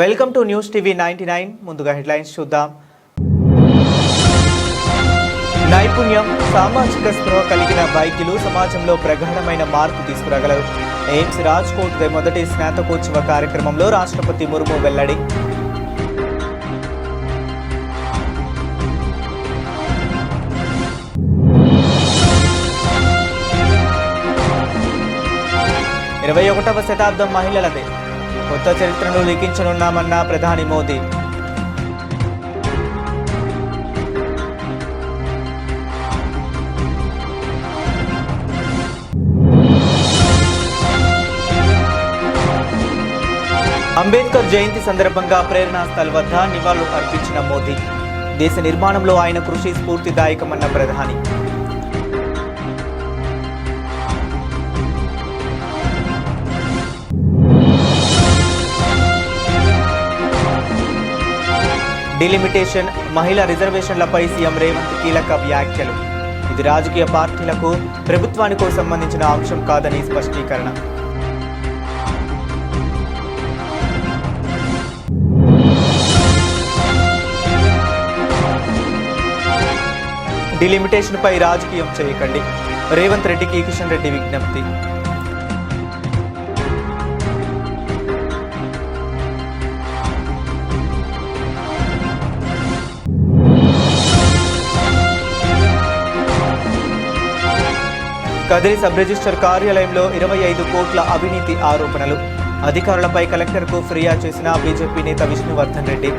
Welcome to news TV 99 ముందుగా headlines చూద్దాం. నైపుణ్యం, సామాజిక స్పృహ కలిగిన వైద్యులు సమాజంలో ప్రగాఢమైన మార్పు తీసుకురాగలరు. ఎయిమ్స్ రాజ్కోట్ మొదటి స్నాతకోత్సవ కార్యక్రమంలో రాష్ట్రపతి ముర్ము వెల్లడి. ఇరవై 21వ శతాబ్దం మహిళలదే, కొత్త చరిత్రను లిఖించనున్నామన్న ప్రధాని మోదీ. అంబేద్కర్ జయంతి సందర్భంగా ప్రేరణా స్థల్ వద్ద నివాళులు అర్పించిన మోదీ. దేశ నిర్మాణంలో ఆయన కృషి స్ఫూర్తిదాయకమన్న ప్రధాని. డిలిమిటేషన్, మహిళా రిజర్వేషన్లపై సీఎం రేవంత్ కీలక వ్యాఖ్యలు. ఇది రాజకీయ పార్టీలకు, ప్రభుత్వానికి సంబంధించిన అంశం కాదని స్పష్టీకరణ. డిలిమిటేషన్పై రాజకీయం చేయకండి, రేవంత్ రెడ్డికి కిషన్ రెడ్డి విజ్ఞప్తి. కదిరి సబ్ రిజిస్టర్ కార్యాలయంలో 25 కోట్ల అవినీతి ఆరోపణలు. అధికారులపై కలెక్టర్కు ఫిర్యాదు చేసిన బీజేపీ నేత విష్ణువర్ధన్ రెడ్డి.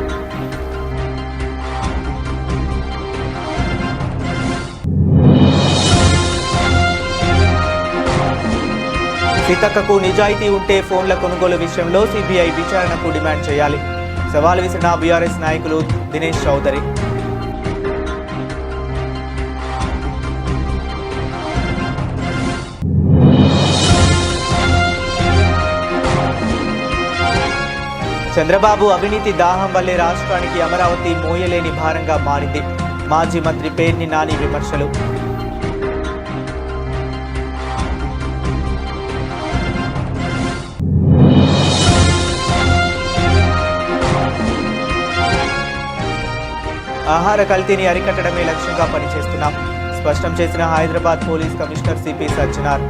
సీతక్కకు నిజాయితీ ఉంటే ఫోన్ల కొనుగోలు విషయంలో సిబిఐ విచారణకు డిమాండ్ చేయాలి. సవాల్ విసిరిన బీఆర్ఎస్ నాయకులు దినేష్ చౌదరి. చంద్రబాబు అవినీతి దాహం వల్లే రాష్ట్రానికి అమరావతి మోయలేని భారంగా మారింది. మాజీ మంత్రి పేర్ని నాని విమర్శలు. ఆహార కల్తీని అరికట్టడమే లక్ష్యంగా పనిచేస్తున్నాం, స్పష్టం చేసిన Hyderabad police commissioner CP Sajjanar.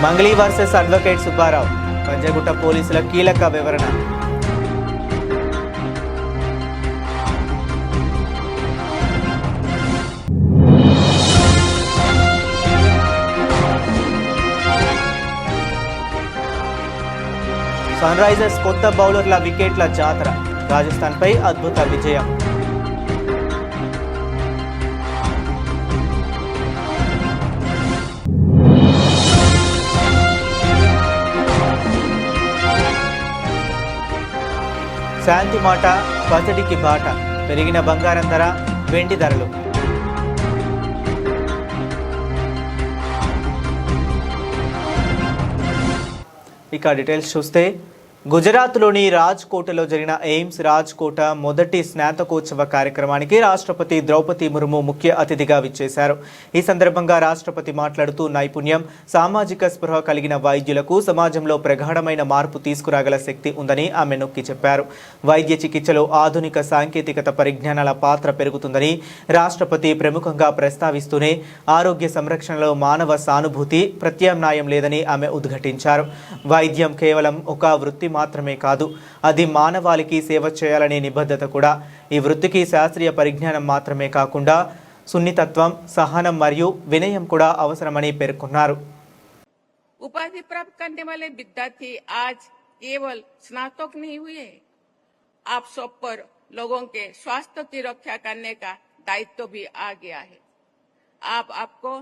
Mangli versus advocate Subbarao, Panjagutta పోలీసుల కీలక వివరణ. సన్ రైజర్స్ కొత్త బౌలర్ల వికెట్ల జాతర, రాజస్థాన్పై అద్భుత విజయం. శాంతి మాట, పసిడికి బాట, పెరిగిన బంగారం ధర, వెండి ధరలు. ఇక డీటెయిల్స్ చూస్తే, గుజరాత్లోని రాజ్కోట్లో జరిగిన ఎయిమ్స్ రాజ్కోట మొదటి స్నాతకోత్సవ కార్యక్రమానికి రాష్ట్రపతి ద్రౌపది ముర్ము ముఖ్య అతిథిగా విచ్చేశారు. ఈ సందర్భంగా రాష్ట్రపతి మాట్లాడుతూ నైపుణ్యం, సామాజిక స్పృహ కలిగిన వైద్యులకు సమాజంలో ప్రగాఢమైన మార్పు తీసుకురాగల శక్తి ఉందని ఆమె నొక్కి చెప్పారు. వైద్య చికిత్సలో ఆధునిక సాంకేతికత పరిజ్ఞానాల పాత్ర పెరుగుతుందని రాష్ట్రపతి ప్రముఖంగా ప్రస్తావిస్తూనే ఆరోగ్య సంరక్షణలో మానవ సానుభూతి ప్రత్యామ్నాయం లేదని ఆమె ఉద్ఘాటించారు. వైద్యం కేవలం ఒక వృత్తి మాత్రమే కాదు, అది మానవాళికి సేవ చేయాలనే నిబద్ధత కూడా. ఈ వృత్తికి శాస్త్రీయ పరిజ్ఞానం మాత్రమే కాకుండా సున్నితత్వం, సహనం మరియు వినయం కూడా అవసరమని పేర్కొన్నారు. उपाधि प्राप्त करने वाले विद्यार्थी आज केवल स्नातक नहीं हुए, आप सब पर लोगों के स्वास्थ्य की रक्षा करने का दायित्व भी आ गया है. आपको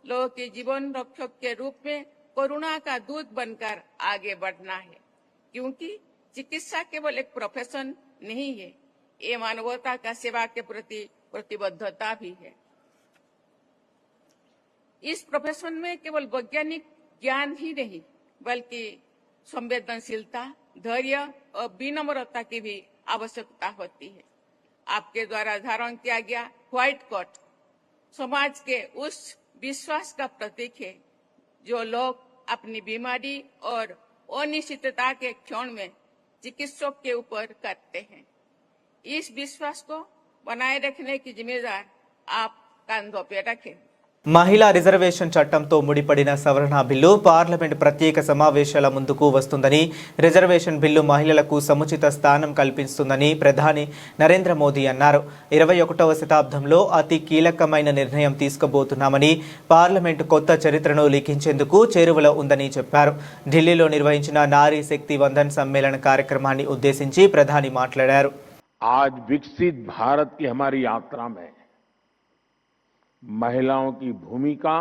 लोगों के जीवन रक्षक के रूप में करुणा का दूत बनकर आगे बढ़ना है, क्योंकि चिकित्सा केवल एक प्रोफेशन नहीं है, ये मानवता का सेवा के प्रति प्रतिबद्धता भी है. इस प्रोफेशन में केवल वैज्ञानिक ज्ञान ही नहीं, बल्कि संवेदनशीलता, धैर्य और विनम्रता की भी आवश्यकता होती है. आपके द्वारा धारण किया गया व्हाइट कोट समाज के उस विश्वास का प्रतीक है जो लोग अपनी बीमारी और अनिश्चितता के क्षण में चिकित्सक के ऊपर करते हैं। इस विश्वास को बनाए रखने की जिम्मेदार आप कंधों पे रखें। మహిళా రిజర్వేషన్ చట్టంతో ముడిపడిన సవరణ బిల్లు పార్లమెంట్ ప్రత్యేక సమావేశాల ముందుకు వస్తుందని, రిజర్వేషన్ బిల్లు మహిళలకు సముచిత స్థానం కల్పిస్తుందని ప్రధాని నరేంద్ర మోదీ అన్నారు. 21వ శతాబ్దంలో అతి కీలకమైన నిర్ణయం తీసుకోబోతున్నామని, పార్లమెంట్ కొత్త చరిత్రను లిఖించేందుకు చేరువలో ఉందని చెప్పారు. ఢిల్లీలో నిర్వహించిన నారీ శక్తి వందన్ సమ్మేళన కార్యక్రమాన్ని ఉద్దేశించి ప్రధాని మాట్లాడారు. आज विकसित भारत की हमारी यात्रा में महिलाओं की भूमिका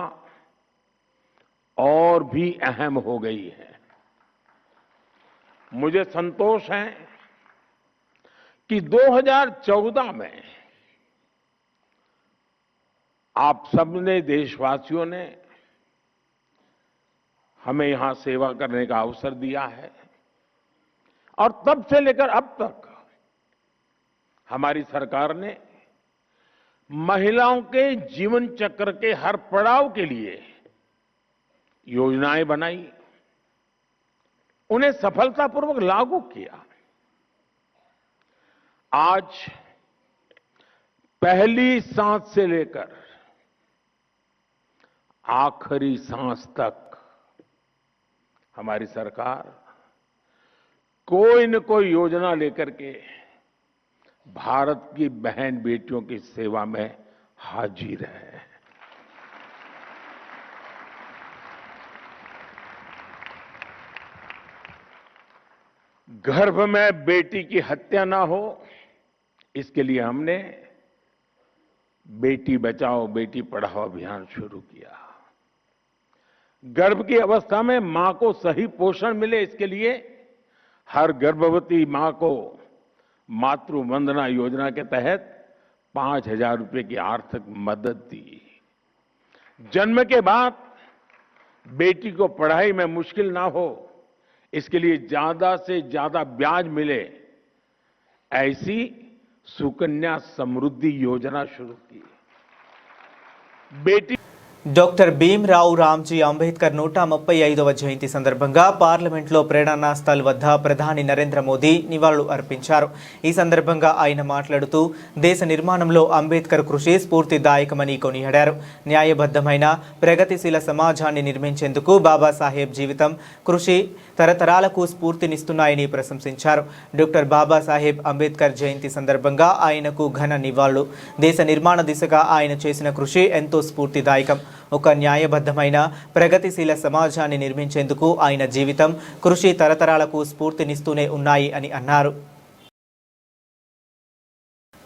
और भी अहम हो गई है। मुझे संतोष है कि 2014 में आप सबने देशवासियों ने हमें यहां सेवा करने का अवसर दिया है और तब से लेकर अब तक हमारी सरकार ने महिलाओं के जीवन चक्र के हर पड़ाव के लिए योजनाएं बनाई, उन्हें सफलतापूर्वक लागू किया। आज पहली सांस से लेकर आखिरी सांस तक हमारी सरकार कोई न कोई योजना लेकर के भारत की बहन बेटियों की सेवा में हाजिर है। गर्भ में बेटी की हत्या ना हो, इसके लिए हमने बेटी बचाओ बेटी पढ़ाओ अभियान शुरू किया। गर्भ की अवस्था में मां को सही पोषण मिले, इसके लिए हर गर्भवती मां को मातृ वंदना योजना के तहत 5,000 रुपए की आर्थिक मदद दी। जन्म के बाद बेटी को पढ़ाई में मुश्किल ना हो, इसके लिए ज्यादा से ज्यादा ब्याज मिले, ऐसी सुकन्या समृद्धि योजना शुरू की। बेटी డాక్టర్ భీమ్రావ్ రామ్జీ అంబేద్కర్ 135వ జయంతి సందర్భంగా పార్లమెంట్లో ప్రేరణా స్థల్ వద్ద ప్రధాని నరేంద్ర మోదీ నివాళులు అర్పించారు. ఈ సందర్భంగా ఆయన మాట్లాడుతూ దేశ నిర్మాణంలో అంబేద్కర్ కృషి స్ఫూర్తిదాయకమని కొనియాడారు. న్యాయబద్ధమైన ప్రగతిశీల సమాజాన్ని నిర్మించేందుకు బాబాసాహెబ్ జీవితం, కృషి తరతరాలకు స్ఫూర్తినిస్తున్నాయని ప్రశంసించారు. డాక్టర్ బాబాసాహెబ్ అంబేద్కర్ జయంతి సందర్భంగా ఆయనకు ఘన నివాళులు. దేశ నిర్మాణ దిశగా ఆయన చేసిన కృషి ఎంతో స్ఫూర్తిదాయకం. ఒక న్యాయబద్ధమైన ప్రగతిశీల సమాజాన్ని నిర్మించేందుకు ఆయన జీవితం, కృషి తరతరాలకు స్ఫూర్తినిస్తూనే ఉన్నాయి అని అన్నారు.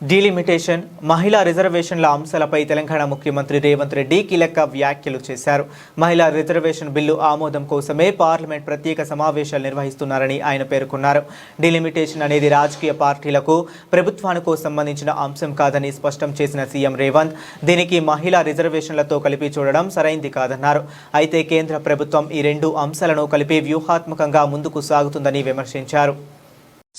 డీలిమిటేషన్, మహిళా రిజర్వేషన్ల అంశాలపై తెలంగాణ ముఖ్యమంత్రి రేవంత్ రెడ్డి కీలక వ్యాఖ్యలు చేశారు. మహిళా రిజర్వేషన్ బిల్లు ఆమోదం కోసమే పార్లమెంట్ ప్రత్యేక సమావేశాలు నిర్వహిస్తున్నారని ఆయన పేర్కొన్నారు. డీలిమిటేషన్ అనేది రాజకీయ పార్టీలకు, ప్రభుత్వానికి సంబంధించిన అంశం కాదని స్పష్టం చేసిన సీఎం రేవంత్ దీనికి మహిళా రిజర్వేషన్లతో కలిపి చూడడం సరైంది కాదన్నారు. అయితే కేంద్ర ప్రభుత్వం ఈ రెండు అంశాలను కలిపి వ్యూహాత్మకంగా ముందుకు సాగుతుందని విమర్శించారు.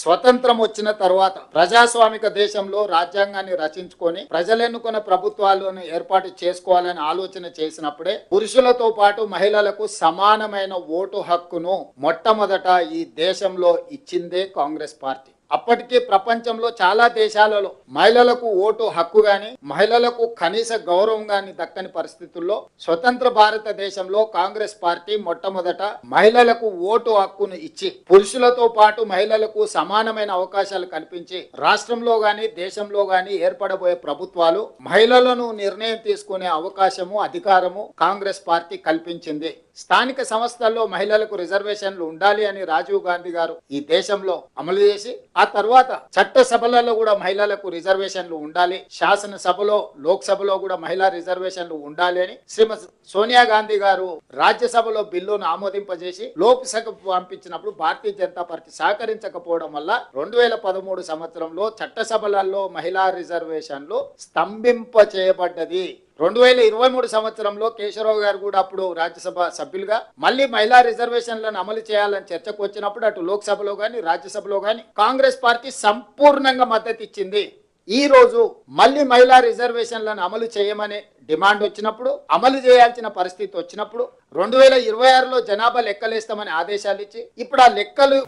స్వతంత్రం వచ్చిన తర్వాత ప్రజాస్వామిక దేశంలో రాజ్యాంగాన్ని రచించుకొని ప్రజలెన్నుకున్న ప్రభుత్వాలను ఏర్పాటు చేసుకోవాలని ఆలోచన చేసినప్పుడే పురుషులతో పాటు మహిళలకు సమానమైన ఓటు హక్కును మొట్టమొదట ఈ దేశంలో ఇచ్చిందే కాంగ్రెస్ పార్టీ. అప్పటికే ప్రపంచంలో చాలా దేశాలలో మహిళలకు ఓటు హక్కు గాని, మహిళలకు కనీస గౌరవం గాని దక్కని పరిస్థితుల్లో స్వతంత్ర భారతదేశంలో కాంగ్రెస్ పార్టీ మొట్టమొదట మహిళలకు ఓటు హక్కును ఇచ్చి పురుషులతో పాటు మహిళలకు సమానమైన అవకాశాలు కల్పించి రాష్ట్రంలో గాని దేశంలో గాని ఏర్పడబోయే ప్రభుత్వాలు మహిళలను నిర్ణయం తీసుకునే అవకాశము, అధికారము కాంగ్రెస్ పార్టీ కల్పించింది. స్థానిక సంస్థల్లో మహిళలకు రిజర్వేషన్లు ఉండాలి అని రాజీవ్ గాంధీ గారు ఈ దేశంలో అమలు చేసి, ఆ తర్వాత చట్టసభలలో కూడా మహిళలకు రిజర్వేషన్లు ఉండాలి, శాసనసభలో లోక్సభలో కూడా మహిళా రిజర్వేషన్లు ఉండాలి అని శ్రీమతి సోనియా గాంధీ గారు రాజ్యసభలో బిల్లును ఆమోదింపజేసి లోక్సభకు పంపించినప్పుడు భారతీయ జనతా పార్టీ సహకరించకపోవడం వల్ల 2013 సంవత్సరంలో చట్టసభలలో మహిళా రిజర్వేషన్లు స్తంభింప చేయబడ్డది. 2023 సంవత్సరంలో కేశవరావు గారు కూడా అప్పుడు రాజ్యసభ సభ్యులుగా మళ్ళీ మహిళా రిజర్వేషన్లను అమలు చేయాలని చర్చకు వచ్చినప్పుడు అటు లోక్సభలో గాని రాజ్యసభలో గాని కాంగ్రెస్ పార్టీ సంపూర్ణంగా మద్దతు ఇచ్చింది. ఈ రోజు మళ్ళీ మహిళా రిజర్వేషన్లను అమలు చేయమని డిమాండ్ వచ్చినప్పుడు, అమలు చేయాల్సిన పరిస్థితి వచ్చినప్పుడు 2026లో జనాభా లెక్కలేస్తామని ఆదేశాలు ఇచ్చి ఇప్పుడు ఆ లెక్కలు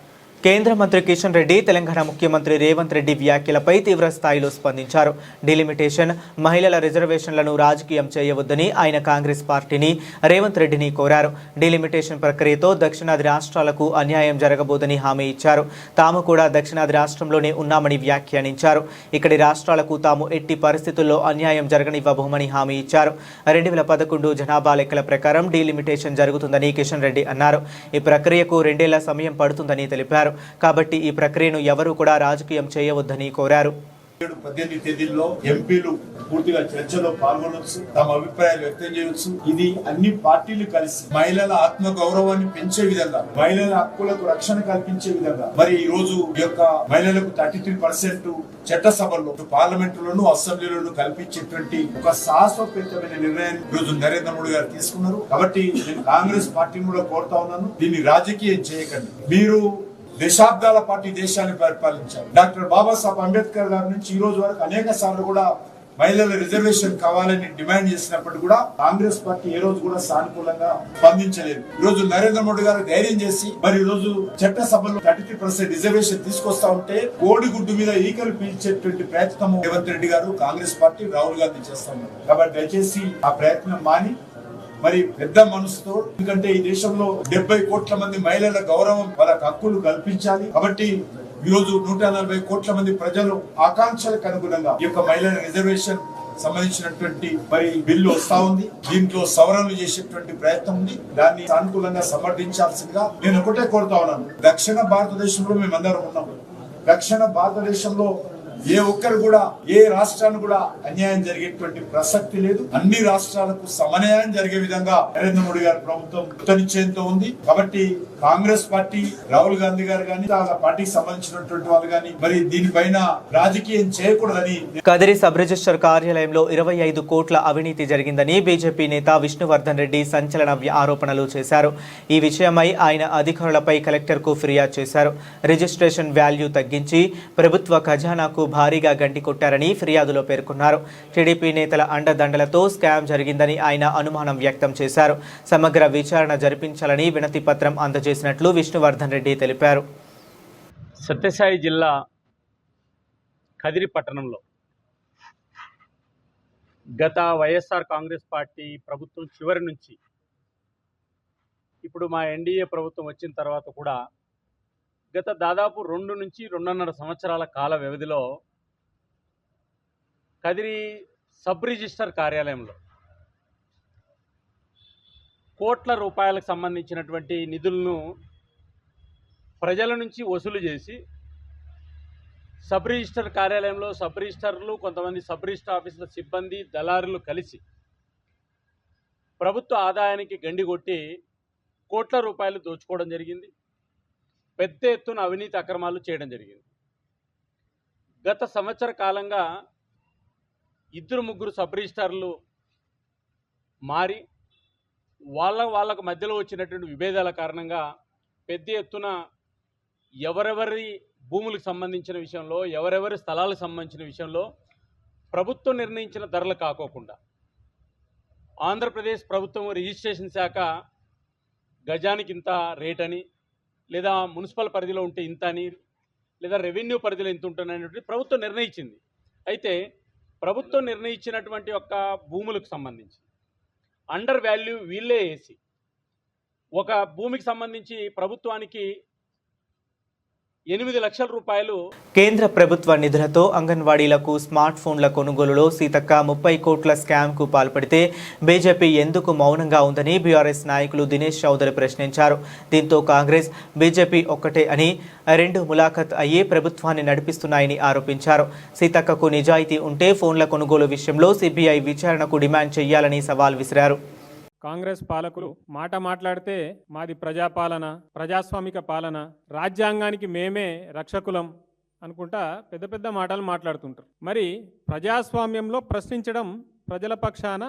కేంద్ర మంత్రి కిషన్ రెడ్డి తెలంగాణ ముఖ్యమంత్రి రేవంత్ రెడ్డి వ్యాఖ్యలపై తీవ్ర స్థాయిలో స్పందించారు. డిలిమిటేషన్, మహిళల రిజర్వేషన్లను రాజకీయం చేయవద్దని ఆయన కాంగ్రెస్ పార్టీని, రేవంత్ రెడ్డిని కోరారు. డిలిమిటేషన్ ప్రక్రియతో దక్షిణాది రాష్ట్రాలకు అన్యాయం జరగబోదని హామీ ఇచ్చారు. తాము కూడా దక్షిణాది రాష్ట్రంలోనే ఉన్నామని వ్యాఖ్యానించారు. ఇక్కడి రాష్ట్రాలకు తాము ఎట్టి పరిస్థితుల్లో అన్యాయం జరగనివ్వబోమని హామీ ఇచ్చారు. 2011 జనాభా లెక్కల ప్రకారం డిలిమిటేషన్ జరుగుతుందని కిషన్ రెడ్డి అన్నారు. ఈ ప్రక్రియకు 2 ఏళ్ల సమయం పడుతుందని తెలిపారు. కాబట్టి ఈ ప్రక్రియను ఎవరూ కూడా రాజకీయం చేయవద్దని కోరారు. 18 తేదీల్లో ఎంపీలు పూర్తిగా చర్చలో పాల్గొనవచ్చు, తమ అభిప్రాయాలు వ్యక్తం చేయవచ్చు. ఇది అన్ని పార్టీలు కలిసి మహిళల ఆత్మ గౌరవాన్ని పెంచే విధంగా, మహిళల హక్కులకు రక్షణ కల్పించే విధంగా మరి ఈ రోజు ఈ యొక్క మహిళలకు 33% చట్టసభల్లో, పార్లమెంటులోను, అసెంబ్లీలోను కల్పించేటువంటి ఒక సాహసోపేతమైన నిర్ణయాన్ని ఈ రోజు నరేంద్ర మోడీ గారు తీసుకున్నారు. కాబట్టి నేను కాంగ్రెస్ పార్టీని కూడా కోరుతా ఉన్నాను, దీన్ని రాజకీయం చేయకండి. మీరు దశాబ్దాల పాటు దేశాన్ని పరిపాలించారు. డాక్టర్ బాబాసాహెబ్ అంబేద్కర్ గారి నుంచి ఈ రోజు వరకు అనేక సార్లు కూడా మహిళల రిజర్వేషన్ కావాలని డిమాండ్ చేసినప్పుడు కూడా కాంగ్రెస్ పార్టీ ఏ రోజు కూడా సానుకూలంగా స్పందించలేదు. ఈ రోజు నరేంద్ర మోడీ గారు ధైర్యం చేసి మరి ఈ రోజు చట్టసభలో 33% రిజర్వేషన్ తీసుకొస్తా ఉంటే కోడిగుడ్డు మీద ఈకలు పీల్చేటువంటి ప్రయత్నం రేవంత్ రెడ్డి గారు, కాంగ్రెస్ పార్టీ, రాహుల్ గాంధీ చేస్తా ఉన్నారు. కాబట్టి దయచేసి ఆ ప్రయత్నం మాని మరి పెద్ద మనసుతో, ఎందుకంటే ఈ దేశంలో 70 కోట్ల మంది మహిళల గౌరవం, వాళ్ళకి హక్కులు కల్పించాలి. కాబట్టి ఈ రోజు 140 కోట్ల మంది ప్రజలు ఆకాంక్షలకు అనుగుణంగా ఈ యొక్క మహిళల రిజర్వేషన్ సంబంధించినటువంటి మరి బిల్లు వస్తా ఉంది. దీంట్లో సవరణలు చేసేటువంటి ప్రయత్నం ఉంది. దాన్ని సానుకూలంగా సమర్థించాల్సిందిగా నేను ఒకటే కోరుతా ఉన్నాను. దక్షిణ భారతదేశంలో మేమందరం ఉన్నాం. దక్షిణ భారతదేశంలో ఏ ఒక్కరు కూడా, ఏ రాష్ట్రాన్ని కూడా అన్యాయం జరిగేటువంటి ప్రసక్తి లేదు. అన్ని రాష్ట్రాలకు సమన్యాయం జరిగే విధంగా నరేంద్ర మోడీ గారి ప్రభుత్వం కృతనిశ్చయంతో ఉంది. కాబట్టి కాంగ్రెస్ పార్టీ, రాహుల్ గాంధీ గారు కానీ, ఆ పార్టీకి సంబంధించినటువంటి వాళ్ళు కానీ మరి దీనిపైన రాజకీయం చేయకూడదని. కదిరి సబ్ రిజిస్టర్ కార్యాలయంలో 25 కోట్ల అవినీతి జరిగిందని బీజేపీ నేత విష్ణువర్ధన్ రెడ్డి సంచలన ఆరోపణలు చేశారు. ఈ విషయమై ఆయన అధికారులపై కలెక్టర్కు ఫిర్యాదు చేశారు. రిజిస్ట్రేషన్ వాల్యూ తగ్గించి ప్రభుత్వ ఖజానాకు భారీగా గండి కొట్టారని ఫిర్యాదులో పేర్కొన్నారు. టీడీపీ నేతల అండదండలతో స్కామ్ జరిగిందని ఆయన అనుమానం వ్యక్తం చేశారు. సమగ్ర విచారణ జరిపించాలని వినతి పత్రం అందజేసినట్లు విష్ణువర్ధన్ రెడ్డి తెలిపారు. సత్యసాయి జిల్లా కదిరి పట్టణంలో గత వైఎస్ఆర్ కాంగ్రెస్ పార్టీ ప్రభుత్వం చివరి నుంచి ఇప్పుడు మా ఎన్డీఏ ప్రభుత్వం వచ్చిన తర్వాత కూడా గత దాదాపు 2 నుంచి 2.5 సంవత్సరాల కాల వ్యవధిలో కదిరి సబ్ రిజిస్టర్ కార్యాలయంలో కోట్ల రూపాయలకు సంబంధించినటువంటి నిధులను ప్రజల నుంచి వసూలు చేసి సబ్ రిజిస్టర్ కార్యాలయంలో సబ్ రిజిస్టర్లు, కొంతమంది సబ్ రిజిస్టర్ ఆఫీసుల సిబ్బంది, దళారులు కలిసి ప్రభుత్వ ఆదాయానికి గండి కొట్టి కోట్ల రూపాయలు దోచుకోవడం జరిగింది. పెద్ద ఎత్తున అవినీతి అక్రమాలు చేయడం జరిగింది. గత సంవత్సర కాలంగా 2-3 సబ్ రిజిస్టర్లు మారి వాళ్ళకు మధ్యలో వచ్చినటువంటి విభేదాల కారణంగా పెద్ద ఎత్తున ఎవరెవరి భూములకు సంబంధించిన విషయంలో, ఎవరెవరి స్థలాలకు సంబంధించిన విషయంలో ప్రభుత్వం నిర్ణయించిన ధరలు కాకోకుండా ఆంధ్రప్రదేశ్ ప్రభుత్వం రిజిస్ట్రేషన్ శాఖ గజానికి ఇంత రేట్ అని, లేదా మున్సిపల్ పరిధిలో ఉంటే ఇంత అని, లేదా రెవెన్యూ పరిధిలో ఇంత ఉంటుందనేటువంటి ప్రభుత్వం నిర్ణయించింది. అయితే ప్రభుత్వం నిర్ణయించినటువంటి యొక్క భూములకు సంబంధించి అండర్ వాల్యూ వీళ్ళే వేసి ఒక భూమికి సంబంధించి ప్రభుత్వానికి 8 లక్షల రూపాయలు కేంద్ర ప్రభుత్వ నిధులతో అంగన్వాడీలకు స్మార్ట్ ఫోన్ల కొనుగోలులో సీతక్క 30 కోట్ల స్కామ్కు పాల్పడితే బీజేపీ ఎందుకు మౌనంగా ఉందని బీఆర్ఎస్ నాయకులు దినేష్ చౌదరి ప్రశ్నించారు. దీంతో కాంగ్రెస్, బీజేపీ ఒక్కటే అని 2 ములాఖత్ అయ్యి ప్రభుత్వాన్ని నడిపిస్తున్నాయని ఆరోపించారు. సీతక్కకు నిజాయితీ ఉంటే ఫోన్ల కొనుగోలు విషయంలో సిబిఐ విచారణకు డిమాండ్ చేయాలని సవాల్ విసిరారు. కాంగ్రెస్ పాలకులు మాట్లాడితే మాది ప్రజాపాలన, ప్రజాస్వామిక పాలన, రాజ్యాంగానికి మేమే రక్షకులం అనుకుంటా పెద్ద పెద్ద మాటలు మాట్లాడుతుంటారు. మరి ప్రజాస్వామ్యంలో ప్రశ్నించడం ప్రజల పక్షాన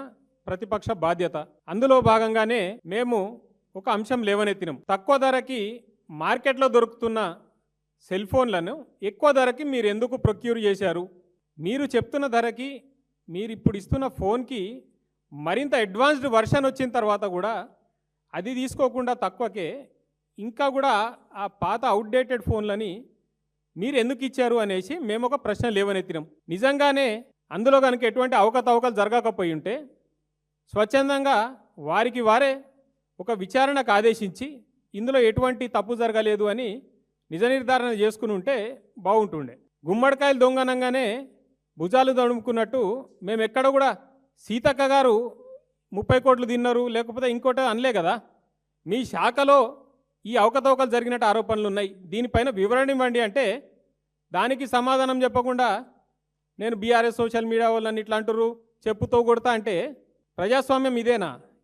ప్రతిపక్ష బాధ్యత. అందులో భాగంగానే మేము ఒక అంశం లేవనెత్తినాం. తక్కువ ధరకి మార్కెట్లో దొరుకుతున్న సెల్ ఫోన్లను ఎక్కువ ధరకి మీరు ఎందుకు ప్రొక్యూర్ చేశారు మీరు చెప్తున్న ధరకి మీరు ఇప్పుడు ఇస్తున్న ఫోన్కి మరింత అడ్వాన్స్డ్ వర్షన్ వచ్చిన తర్వాత కూడా అది తీసుకోకుండా తక్కువకే ఇంకా కూడా ఆ పాత అవుట్డేటెడ్ ఫోన్లని మీరు ఎందుకు ఇచ్చారు అనేసి మేము ఒక ప్రశ్న లేవనెత్తినాం. నిజంగానే అందులో కనుక ఎటువంటి అవకతవకలు జరగకపోయి ఉంటే స్వచ్ఛందంగా వారికి వారే ఒక విచారణకు ఆదేశించి ఇందులో ఎటువంటి తప్పు జరగలేదు అని నిజ నిర్ధారణ చేసుకుని ఉంటే బాగుంటుండే. గుమ్మడికాయలు దొంగనంగానే భుజాలు దడుముకున్నట్టు మేము ఎక్కడ కూడా సీతక్క గారు 30 కోట్లు తిన్నారు లేకపోతే ఇంకోటి అనలే కదా. మీ శాఖలో ఈ అవకతవకలు జరిగినట్టు ఆరోపణలు ఉన్నాయి, దీనిపైన వివరణ ఇవ్వండి అంటే దానికి సమాధానం చెప్పకుండా నేను బీఆర్ఎస్ సోషల్ మీడియా వాళ్ళని ఇట్లా అంటారు చెప్పుతో కొడతా అంటే ప్రజాస్వామ్యం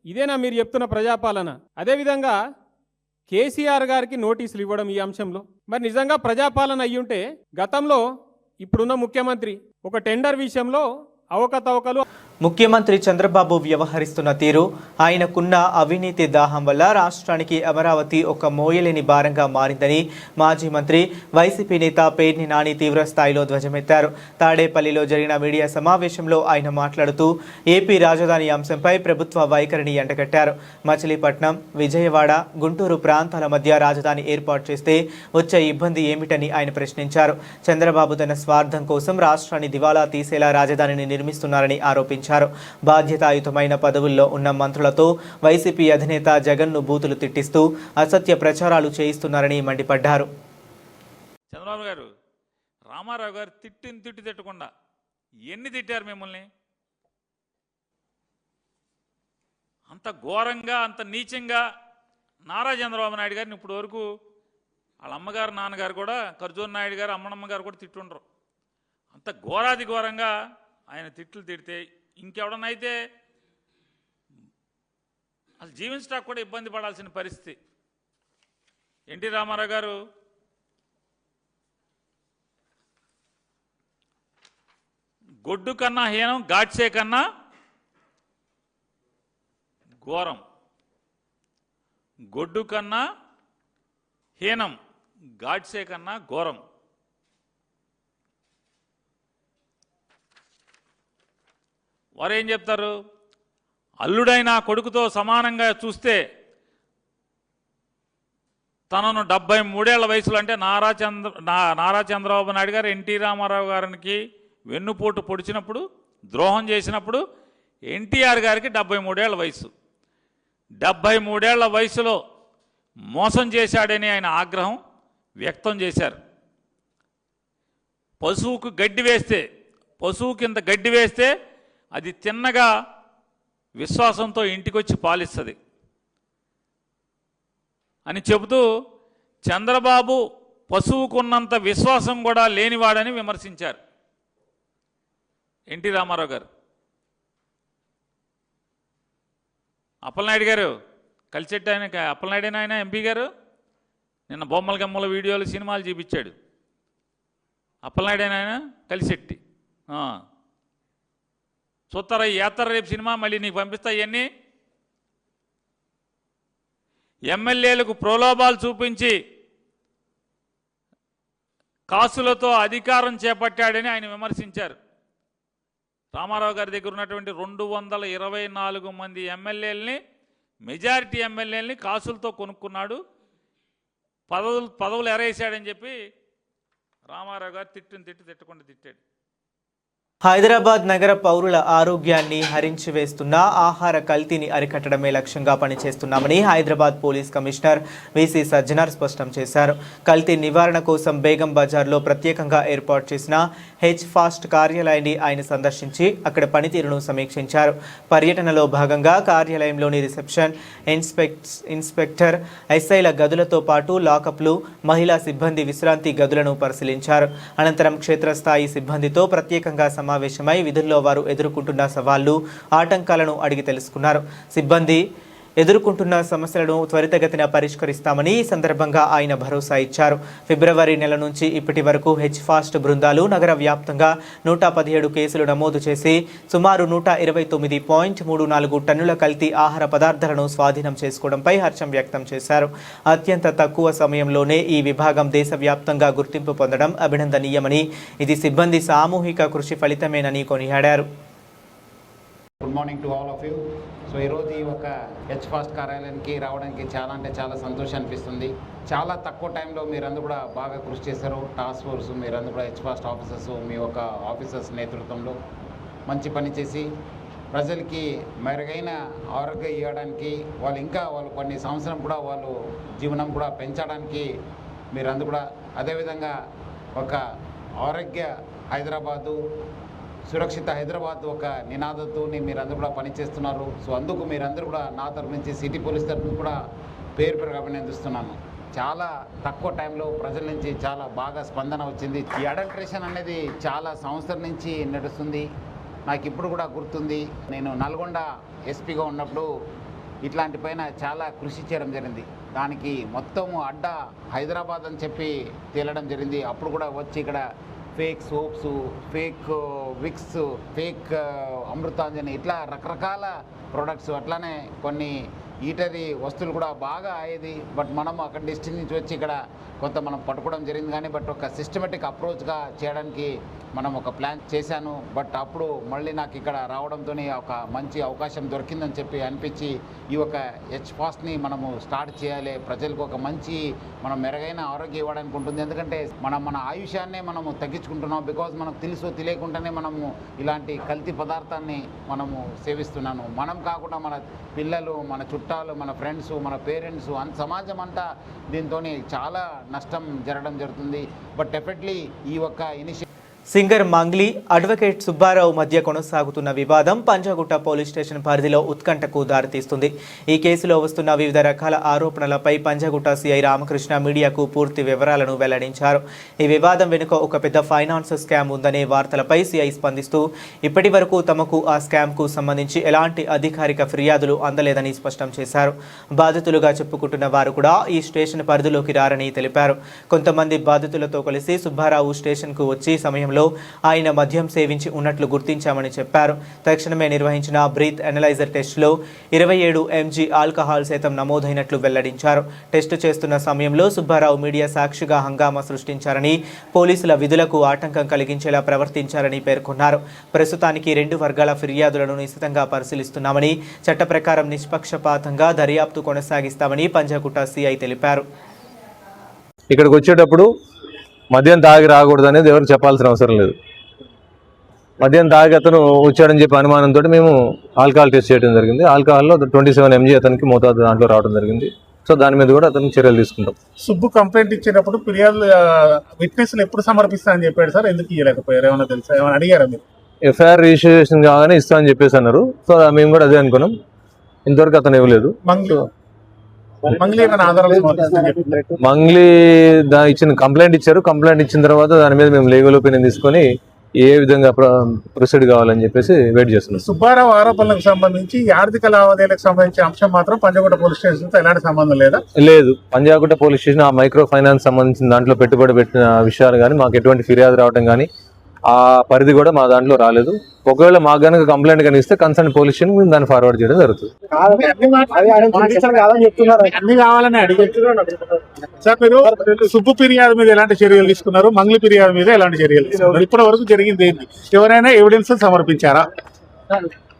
ఇదేనా మీరు చెప్తున్న ప్రజాపాలన? అదేవిధంగా కేసీఆర్ గారికి నోటీసులు ఇవ్వడం ఈ అంశంలో మరి నిజంగా ప్రజాపాలన అయ్యుంటే గతంలో ఇప్పుడున్న ముఖ్యమంత్రి ఒక టెండర్ విషయంలో అవకతవకలు ముఖ్యమంత్రి చంద్రబాబు వ్యవహరిస్తున్న తీరు, ఆయనకున్న అవినీతి దాహం వల్ల రాష్ట్రానికి అమరావతి ఒక మోయలేని భారంగా మారిందని మాజీ మంత్రి వైసీపీ నేత పేర్ని నాని తీవ్ర స్థాయిలో ధ్వజమెత్తారు. తాడేపల్లిలో జరిగిన మీడియా సమావేశంలో ఆయన మాట్లాడుతూ ఏపీ రాజధాని అంశంపై ప్రభుత్వ వైఖరిని ఎండగట్టారు. మచిలీపట్నం, విజయవాడ, గుంటూరు ప్రాంతాల మధ్య రాజధాని ఏర్పాటు చేస్తే వచ్చే ఇబ్బంది ఏమిటని ఆయన ప్రశ్నించారు. చంద్రబాబు తన స్వార్థం కోసం రాష్ట్రాన్ని దివాలా తీసేలా రాజధానిని నిర్మిస్తున్నారని ఆరోపించారు. బాధ్యతాయుతమైన పదవుల్లో ఉన్న మంత్రులతో వైసీపీ అధినేత జగన్ను బూతులు తిట్టిస్తూ అసత్య ప్రచారాలు చేయిస్తున్నారని మండిపడ్డారు. చంద్రబాబు గారు, రామారావు గారు తిట్టు తిట్టకుండా ఎన్ని తిట్టారు మిమ్మల్ని? అంత ఘోరంగా, అంత నీచంగా నారా చంద్రబాబు నాయుడు గారిని ఇప్పుడు వరకు వాళ్ళ అమ్మగారు, నాన్నగారు కూడా, ఖర్జూర్ నాయుడు గారు, అమ్మనమ్మ గారు కూడా తిట్టుండరు. అంత ఘోరాది ఘోరంగా ఆయన తిట్లు తిడితే ఇంకెవడనైతే అసలు జీవించడానికి కూడా ఇబ్బంది పడాల్సిన పరిస్థితి. ఎన్టీ రామారావు గారు గొడ్డు కన్నా హీనం, గాడ్సే కన్నా ఘోరం. గొడ్డు కన్నా హీనం, గాడ్సే కన్నా ఘోరం. వారు ఏం చెప్తారు? అల్లుడైన కొడుకుతో సమానంగా చూస్తే తనను 73 వయసులో, అంటే నారా చంద్రబాబు నాయుడు గారు ఎన్టీ రామారావు గారికి వెన్నుపోటు పొడిచినప్పుడు, ద్రోహం చేసినప్పుడు ఎన్టీఆర్ గారికి 73 వయసు. 73 వయసులో మోసం చేశాడని ఆయన ఆగ్రహం వ్యక్తం చేశారు. పశువుకు గడ్డి వేస్తే, పశువు కింద గడ్డి వేస్తే అది తిన్నగా విశ్వాసంతో ఇంటికొచ్చి పాలిస్తుంది అని చెబుతూ చంద్రబాబు పశువుకున్నంత విశ్వాసం కూడా లేనివాడని విమర్శించారు ఎన్టీ రామారావు గారు. అప్పలనాయుడు గారు కలిసెట్టి ఆయన, అప్పలనాయుడు ఆయన ఎంపీ గారు నిన్న బొమ్మల గమ్మల వీడియోలు, సినిమాలు చూపించాడు. అప్పలనాయుడు ఆయన కలిసెట్టి చూస్తారా? యాత్ర రేపు సినిమా మళ్ళీ నీకు పంపిస్తా. ఇవన్నీ ఎమ్మెల్యేలకు ప్రలోభాలు చూపించి కాసులతో అధికారం చేపట్టాడని ఆయన విమర్శించారు. రామారావు గారి దగ్గర ఉన్నటువంటి 224 మంది ఎమ్మెల్యేలని, మెజారిటీ ఎమ్మెల్యేలని కాసులతో కొనుక్కున్నాడు, పదవులు ఎరేసాడని చెప్పి రామారావు గారు తిట్టకుండా తిట్టాడు. హైదరాబాద్ నగర పౌరుల ఆరోగ్యాన్ని హరించి వేస్తున్న ఆహార కల్తీని అరికట్టడమే లక్ష్యంగా పనిచేస్తున్నామని Hyderabad police commissioner VC Sajjanar స్పష్టం చేశారు. కల్తీ నివారణ కోసం బేగం బజార్లో ప్రత్యేకంగా ఏర్పాటు చేసిన హెచ్ ఫాస్ట్ కార్యాలయాన్ని ఆయన సందర్శించి అక్కడ పనితీరును సమీక్షించారు. పర్యటనలో భాగంగా కార్యాలయంలోని రిసెప్షన్, ఇన్స్పెక్టర్, ఎస్ఐల గదులతో పాటు లాకప్లు, మహిళా సిబ్బంది విశ్రాంతి గదులను పరిశీలించారు. అనంతరం క్షేత్రస్థాయి సిబ్బందితో ప్రత్యేకంగా సమావేశమై విధుల్లో వారు ఎదుర్కొంటున్న సవాళ్లు, ఆటంకాలను అడిగి తెలుసుకున్నారు. సిబ్బంది ఎదుర్కొంటున్న సమస్యలను త్వరితగతిన పరిష్కరిస్తామని ఈ సందర్భంగా ఆయన భరోసా ఇచ్చారు. ఫిబ్రవరి నెల నుంచి ఇప్పటి వరకు హెచ్ఫాస్ట్ బృందాలు నగర వ్యాప్తంగా 117 కేసులు నమోదు చేసి సుమారు 129.34 టన్నుల కల్తీ ఆహార పదార్థాలను స్వాధీనం చేసుకోవడంపై హర్షం వ్యక్తం చేశారు. అత్యంత తక్కువ సమయంలోనే ఈ విభాగం దేశవ్యాప్తంగా గుర్తింపు పొందడం అభినందనీయమని, ఇది సిబ్బంది సామూహిక కృషి ఫలితమేనని కొనియాడారు. Good morning to all of you. So ఈరోజు ఈ ఒక హెచ్ఫాస్ట్ కార్యాలయానికి రావడానికి చాలా అంటే చాలా సంతోషం అనిపిస్తుంది. చాలా తక్కువ టైంలో మీరందరూ కూడా బాగా కృషి చేశారు. టాస్క్ ఫోర్స్ మీరందరూ కూడా హెచ్ఫాస్ట్ ఆఫీసర్స్ మీ యొక్క ఆఫీసర్స్ నేతృత్వంలో మంచి పని చేసి ప్రజలకి మెరుగైన ఆరోగ్యం ఇవ్వడానికి వాళ్ళు కొన్ని సంవత్సరం కూడా వాళ్ళు జీవనం కూడా పెంచడానికి మీరందరూ కూడా అదేవిధంగా ఒక ఆరోగ్య హైదరాబాదు సురక్షిత హైదరాబాద్ ఒక నినాదంతో మీరందరూ కూడా పనిచేస్తున్నారు. సో అందుకు మీరందరూ కూడా నా తరఫు నుంచి సిటీ పోలీస్ తరఫున కూడా పేరు అభినందిస్తున్నాను. చాలా తక్కువ టైంలో ప్రజల నుంచి చాలా బాగా స్పందన వచ్చింది. ఈ అడల్ట్రేషన్ అనేది చాలా సంవత్సరం నుంచి నడుస్తుంది. నాకు ఇప్పుడు కూడా గుర్తుంది, నేను నల్గొండ ఎస్పీగా ఉన్నప్పుడు ఇట్లాంటి పైన చాలా కృషి చేయడం జరిగింది. దానికి మొత్తము అడ్డ హైదరాబాద్ అని చెప్పి తేలడం జరిగింది. అప్పుడు కూడా వచ్చి ఇక్కడ fake soaps, fake Vicks, fake అమృతాంజని ఇట్లా రకరకాల ప్రొడక్ట్స్, అట్లానే కొన్ని ఈటరీ వస్తువులు కూడా బాగా అయ్యేది. బట్ మనం అక్కడ డిస్ట్రిక్ట్ నుంచి వచ్చి ఇక్కడ కొంత మనం పట్టుకోవడం జరిగింది. కానీ బట్ ఒక సిస్టమేటిక్ అప్రోచ్గా చేయడానికి మనం ఒక ప్లాన్ చేశాను. బట్ అప్పుడు మళ్ళీ నాకు ఇక్కడ రావడంతో ఒక మంచి అవకాశం దొరికిందని చెప్పి అనిపించి ఈ ఒక హెచ్ఫాస్ట్ని మనము స్టార్ట్ చేయాలి. ప్రజలకు ఒక మంచి మనం మెరుగైన ఆరోగ్యం ఇవ్వడానికి ఉంటుంది. ఎందుకంటే మన ఆయుష్యాన్నే మనము తగ్గించుకుంటున్నాం. బికాజ్ మనకు తెలుసో తెలియకుండానే మనము ఇలాంటి కల్తీ పదార్థాన్ని మనము సేవిస్తున్నాను. మనం కాకుండా మన పిల్లలు, మన చుట్టాలు, మన ఫ్రెండ్స్, మన పేరెంట్స్, సమాజం అంతా దీంతో చాలా నష్టం జరగడం జరుగుతుంది. బట్ డెఫినెట్లీ ఈ ఒక్క సింగర్ మంగ్లీ, అడ్వకేట్ సుబ్బారావు మధ్య కొనసాగుతున్న వివాదం పంజాగుట్ట పోలీస్ స్టేషన్ పరిధిలో ఉత్కంఠకు దారితీస్తుంది. ఈ కేసులో వస్తున్న వివిధ రకాల ఆరోపణలపై పంజాగుట్ట సిఐ రామకృష్ణ మీడియాకు పూర్తి వివరాలను వెల్లడించారు. ఈ వివాదం వెనుక ఒక పెద్ద ఫైనాన్స్ స్కామ్ ఉందనే వార్తలపై సిఐ స్పందిస్తూ ఇప్పటి వరకు తమకు ఆ స్కామ్కు సంబంధించి ఎలాంటి అధికారిక ఫిర్యాదులు అందలేదని స్పష్టం చేశారు. బాధితులుగా చెప్పుకుంటున్న వారు కూడా ఈ స్టేషన్ పరిధిలోకి రారని తెలిపారు. కొంతమంది బాధితులతో కలిసి సుబ్బారావు స్టేషన్కు వచ్చి సమయంలో ఆయన మద్యం సేవించి ఉన్నట్లు గుర్తించామని చెప్పారు. తక్షణమే నిర్వహించిన బ్రీత్ అనలైజర్ టెస్టులో 27 mg ఆల్కహాల్ శాతం నమోదైనట్లు వెల్లడించారు. టెస్టు చేస్తున్న సమయంలో సుబ్బారావు మీడియా సాక్షిగా హంగామా సృష్టించారని, పోలీసుల విధులకు ఆటంకం కలిగించేలా ప్రవర్తించారని పేర్కొన్నారు. ప్రస్తుతానికి 2 వర్గాల ఫిర్యాదులను నిశితంగా పరిశీలిస్తున్నామని, చట్ట ప్రకారం నిష్పక్షపాతంగా దర్యాప్తు కొనసాగిస్తామని పంజాగుట్ట సిఐ తెలిపారు. ఇక్కడికి వచ్చేటప్పుడు మద్యం తాగి రాకూడదు అనేది ఎవరికి చెప్పాల్సిన అవసరం లేదు. మద్యం తాగి అతను వచ్చాడని చెప్పి అనుమానంతో మేము ఆల్కహాల్ టెస్ట్ చేయడం జరిగింది. ఆల్కహాల్లో 27 mg అతనికి మోతాదు దాంట్లో రావడం జరిగింది. సో దాని మీద కూడా అతనికి చర్యలు తీసుకుంటాం. సుబ్బు కంప్లైంట్ ఇచ్చేటప్పుడు ఫిర్యాదు విట్నెస్లు ఎప్పుడు సమర్పిస్తానని చెప్పాడు సార్, ఎందుకు ఇవ్వలేకపోయారు? ఏమైనా తెలుసా, ఏమైనా అడిగారా మీరు? ఎఫ్ఐఆర్ రిజిస్ట్రేషన్ కాగానే ఇస్తామని చెప్పేసి అన్నారు. సో మేము కూడా అదే అనుకున్నాం. ఇంతవరకు అతను ఇవ్వలేదు. మంగ్లీ ఇచ్చిన కంప్లైంట్ ఇచ్చారు. కంప్లైంట్ ఇచ్చిన తర్వాత దాని మీద మేము లీగల్ ఒపీనియన్ తీసుకొని ఏ విధంగా ప్రొసీడ్ కావాలని చెప్పేసి వెయిట్ చేస్తున్నాం. సుబ్బారావు ఆరోపణలకు సంబంధించి ఆర్థిక లావాదేవీలకు సంబంధించిన అంశం మాత్రం పంజాగుట్ట పోలీస్ స్టేషన్ తో ఎలాంటి సంబంధం లేదా? లేదు, పంజాగుట్ట పోలీస్ స్టేషన్ ఆ మైక్రో ఫైనాన్స్ సంబంధించిన దాంట్లో పెట్టుబడి పెట్టిన విషయాలు కానీ మాకు ఎటువంటి ఫిర్యాదు రావడం కానీ ఆ పరిధి కూడా మా దాంట్లో రాలేదు. ఒకవేళ మాకు కనుక కంప్లైంట్ కానీ ఇస్తే కన్సర్న్ పోలీస్ స్టేషన్ మేము దాన్ని ఫార్వర్డ్ చేయడం జరుగుతుంది. అన్ని కావాలని అడిగారు సార్. మీరు సుబ్బు ఫిర్యాదు మీద ఎలాంటి చర్యలు తీసుకున్నారు? మంగ్లీ ఫిర్యాదు మీద ఎలాంటి చర్యలు తీసుకున్నారు? ఇప్పటి వరకు జరిగింది ఏంటి? ఎవరైనా ఎవిడెన్స్ సమర్పించారా?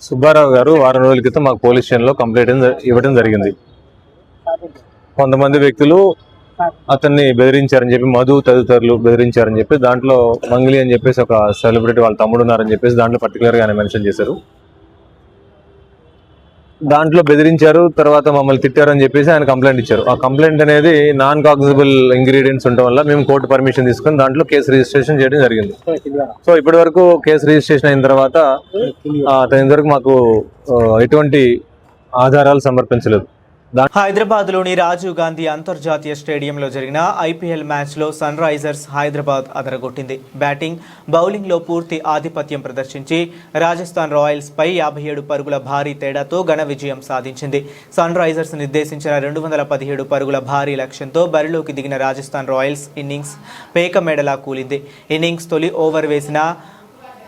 సుబ్బారావు గారు 6 రోజుల క్రితం మాకు పోలీస్ స్టేషన్లో కంప్లైంట్ ఇవ్వడం జరిగింది. కొంతమంది వ్యక్తులు అతన్ని బెదిరించారని చెప్పి, మధు తదితరులు బెదిరించారని చెప్పి, దాంట్లో మంగ్లీ అని చెప్పేసి ఒక సెలబ్రిటీ వాళ్ళ తమ్ముడు ఉన్నారని చెప్పేసి దాంట్లో పర్టికులర్గా ఆయన మెన్షన్ చేశారు. దాంట్లో బెదిరించారు, తర్వాత మమ్మల్ని తిట్టారని చెప్పేసి ఆయన కంప్లైంట్ ఇచ్చారు. ఆ కంప్లైంట్ అనేది నాన్ కాగ్నిజబుల్ ఇంగ్రీడియంట్స్ ఉండడం వల్ల మేము కోర్టు పర్మిషన్ తీసుకొని దాంట్లో కేసు రిజిస్ట్రేషన్ చేయడం జరిగింది. సో ఇప్పటి వరకు కేసు రిజిస్ట్రేషన్ అయిన తర్వాత అతని వరకు మాకు ఎటువంటి ఆధారాలు సమర్పించలేదు. హైదరాబాద్లోని రాజీవ్ గాంధీ అంతర్జాతీయ స్టేడియంలో జరిగిన ఐపీఎల్ మ్యాచ్లో సన్ రైజర్స్ హైదరాబాద్ అదరగొట్టింది. బ్యాటింగ్, బౌలింగ్లో పూర్తి ఆధిపత్యం ప్రదర్శించి రాజస్థాన్ రాయల్స్పై 57 పరుగుల భారీ తేడాతో ఘన విజయం సాధించింది. సన్ రైజర్స్ నిర్దేశించిన 217 పరుగుల భారీ లక్ష్యంతో బరిలోకి దిగిన రాజస్థాన్ రాయల్స్ ఇన్నింగ్స్ పేకమేడలా కూలింది. ఇన్నింగ్స్ తొలి ఓవర్ వేసిన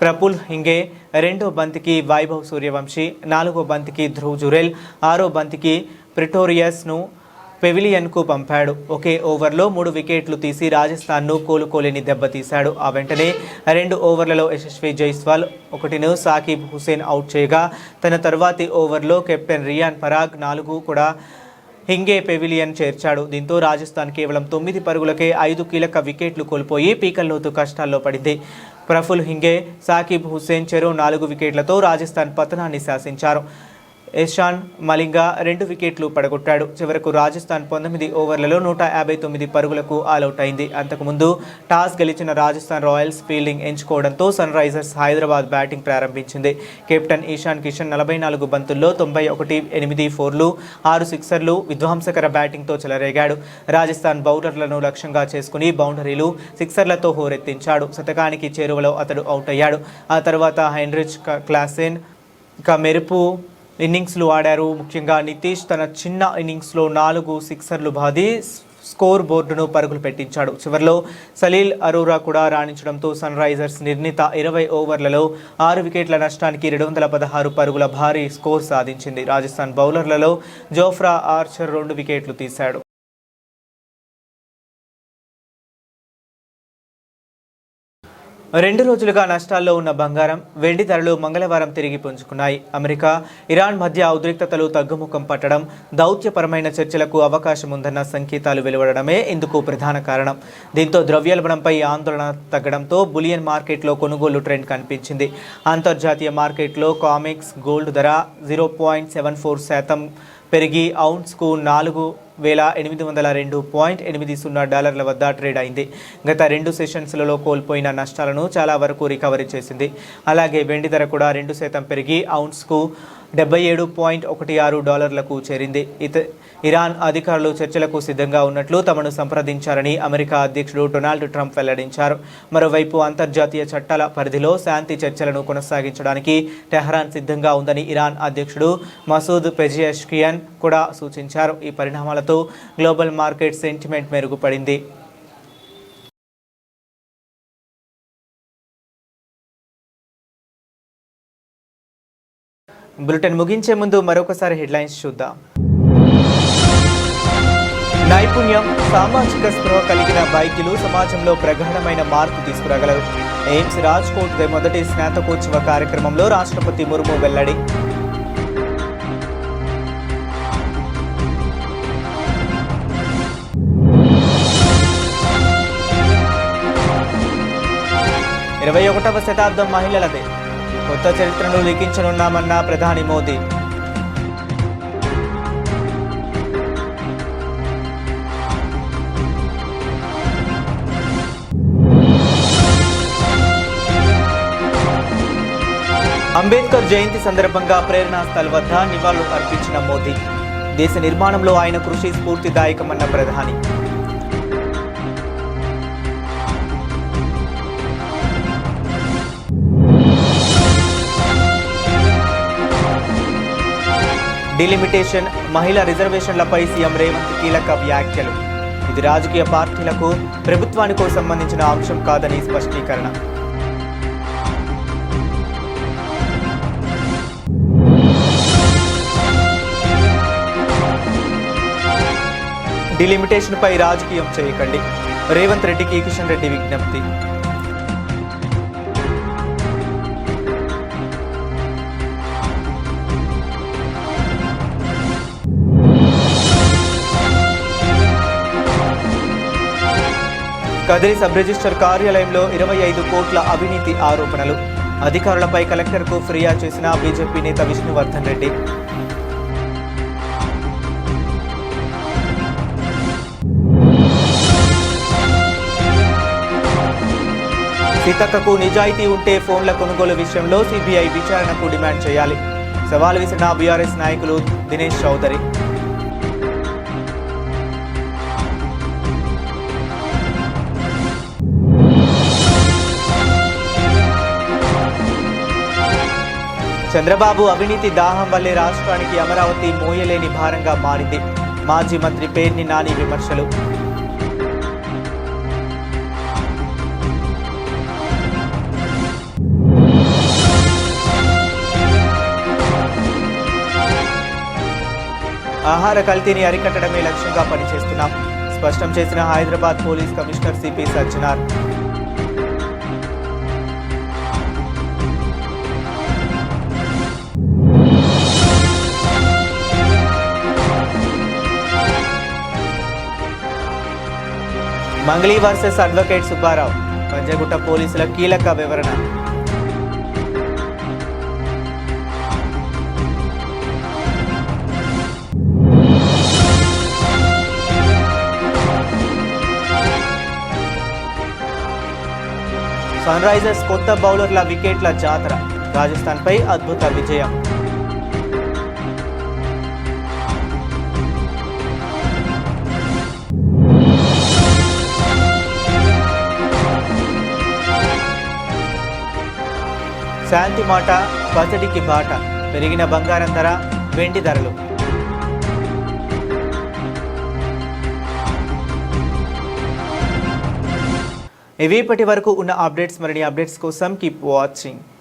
ప్రఫుల్ హింగే, రెండో బంతికి వైభవ్ సూర్యవంశీ, నాలుగో బంతికి ధ్రువ్ జురెల్, ఆరో బంతికి ప్రిటోరియస్ను పెవిలియన్కు పంపాడు. ఒకే ఓవర్లో 3 వికెట్లు తీసి రాజస్థాన్ను కోలుకోలేని దెబ్బతీశాడు. ఆ వెంటనే 2 ఓవర్లలో యశస్వి జైస్వాల్ 1ను సాకిబ్ హుసేన్ అవుట్ చేయగా, తన తర్వాతి ఓవర్లో కెప్టెన్ రియాన్ పరాగ్ 4 కూడా హింగే పెవిలియన్ చేర్చాడు. దీంతో రాజస్థాన్ కేవలం 9 పరుగులకే 5 కీలక వికెట్లు కోల్పోయి పీకల్లోతు కష్టాల్లో పడింది. ప్రఫుల్ హింగే, సాకిబ్ హుసేన్ చెరో 4 వికెట్లతో రాజస్థాన్ పతనాన్ని శాసించారు. ఇషాన్ మలింగ 2 వికెట్లు పడగొట్టాడు. చివరకు రాజస్థాన్ 19 ఓవర్లలో 159 పరుగులకు ఆలౌట్ అయింది. అంతకుముందు టాస్ గెలిచిన రాజస్థాన్ రాయల్స్ ఫీల్డింగ్ ఎంచుకోవడంతో సన్ రైజర్స్ హైదరాబాద్ బ్యాటింగ్ ప్రారంభించింది. కెప్టెన్ ఇషాన్ కిషన్ 44 బంతుల్లో 91, 8 ఫోర్లు, 6 సిక్సర్లు విధ్వంసకర బ్యాటింగ్తో చెలరేగాడు. రాజస్థాన్ బౌలర్లను లక్ష్యంగా చేసుకుని బౌండరీలు, సిక్సర్లతో హోరెత్తించాడు. శతకానికి చేరువలో అతడు అవుట్ అయ్యాడు. ఆ తర్వాత హెన్రిచ్ క్లాసెన్ మెరుపు ఇన్నింగ్స్లు ఆడారు. ముఖ్యంగా నితీష్ తన చిన్న ఇన్నింగ్స్లో 4 సిక్సర్లు బాది స్కోర్ బోర్డును పరుగులు పెట్టించాడు. చివరిలో సలీల్ అరోరా కూడా రాణించడంతో సన్ రైజర్స్ నిర్ణీత 20 ఓవర్లలో 6 వికెట్ల నష్టానికి 216 పరుగుల భారీ స్కోర్ సాధించింది. రాజస్థాన్ బౌలర్లలో జోఫ్రా ఆర్చర్ 2 వికెట్లు తీశాడు. రెండు రోజులుగా నష్టాల్లో ఉన్న బంగారం, వెండి ధరలు మంగళవారం తిరిగి పుంజుకున్నాయి. అమెరికా, ఇరాన్ మధ్య ఉద్రిక్తతలు తగ్గుముఖం పట్టడం, దౌత్యపరమైన చర్చలకు అవకాశం ఉందన్న సంకేతాలు వెలువడమే ఇందుకు ప్రధాన కారణం. దీంతో ద్రవ్యోల్బణంపై ఆందోళన తగ్గడంతో బులియన్ మార్కెట్లో కొనుగోలు ట్రెండ్ కనిపించింది. అంతర్జాతీయ మార్కెట్లో కామెక్స్ గోల్డ్ ధర 0.74% పెరిగి ఔన్స్కు 4,802.80 డాలర్ల వద్ద ట్రేడ్ అయింది. గత 2 సెషన్స్లలో కోల్పోయిన నష్టాలను చాలా వరకు రికవరీ చేసింది. అలాగే వెండి ధర కూడా 2% పెరిగి ఔన్స్కు 77.16 డాలర్లకు చేరింది. ఇరాన్ అధికారులు చర్చలకు సిద్ధంగా ఉన్నట్లు తమను సంప్రదించారని అమెరికా అధ్యక్షుడు డొనాల్డ్ ట్రంప్ వెల్లడించారు. మరోవైపు అంతర్జాతీయ చట్టాల పరిధిలో శాంతి చర్చలను కొనసాగించడానికి టెహ్రాన్ సిద్ధంగా ఉందని ఇరాన్ అధ్యక్షుడు మసూద్ పెజెష్కియాన్ కూడా సూచించారు. ఈ పరిణామాలతో గ్లోబల్ మార్కెట్ సెంటిమెంట్ మెరుగుపడింది. బులెటిన్ ముగించే ముందు మరొకసారి హెడ్లైన్స్ చూద్దాం. నైపుణ్యం, సామాజిక స్పృహ కలిగిన వైద్యులు సమాజంలో ప్రగాఢమైన మార్పు తీసుకురాగలరు. ఎయిమ్స్ రాజ్కోట్ మొదటి స్నాతకోత్సవ కార్యక్రమంలో రాష్ట్రపతి ముర్ము వెల్లడి. ఇరవై 21వ శతాబ్దం మహిళలదే, కొత్త చరిత్రను లిఖించనున్నామన్న ప్రధాని మోదీ. అంబేద్కర్ జయంతి సందర్భంగా ప్రేరణా స్థల్ వద్ద నివాళులు అర్పించిన మోదీ. దేశ నిర్మాణంలో ఆయన కృషి స్ఫూర్తిదాయకమన్న ప్రధాని. డిలిమిటేషన్, మహిళా రిజర్వేషన్లపై సీఎం రేవంత్ కీలక వ్యాఖ్యలు. ఇది రాజకీయ పార్టీలకు, ప్రభుత్వానికో సంబంధించిన అంశం కాదని స్పష్టీకరణ. డిలిమిటేషన్పై రాజకీయం చేయకండి, రేవంత్ రెడ్డికి కిషన్ రెడ్డి విజ్ఞప్తి. కదిరి సబ్ రిజిస్టర్ కార్యాలయంలో 25 కోట్ల అవినీతి ఆరోపణలు. అధికారులపై కలెక్టర్కు ఫిర్యాదు చేసిన బీజేపీ నేత విష్ణువర్ధన్ రెడ్డి. సీతక్కకు నిజాయితీ ఉంటే ఫోన్ల కొనుగోలు విషయంలో సిబిఐ విచారణకు డిమాండ్ చేయాలి. సవాల్ విసిరిన బీఆర్ఎస్ నాయకులు దినేష్ చౌదరి. చంద్రబాబు అవినీతి దాహం వల్లే రాష్ట్రానికి అమరావతి మోయలేని భారంగా మారింది. మాజీ మంత్రి పేర్ని నాని విమర్శలు. ఆహార కల్తీని అరికట్టడమే లక్ష్యంగా పనిచేస్తున్నాం, స్పష్టం చేసిన Hyderabad police commissioner CP Sajjanar. Mangli versus advocate Subbarao, Panjagutta పోలీసుల కీలక వివరణ. సన్ రైజర్స్ కొత్త బౌలర్ల వికెట్ల జాతర, రాజస్థాన్పై అద్భుత విజయం. శాంతి మాట పసిడికి బాట, పెరిగిన బంగారం ధర, వెండి ధరలు. ఇవి ఇప్పటి వరకు ఉన్న అప్డేట్స్. మరిన్ని అప్డేట్స్ కోసం కీప్ వాచింగ్.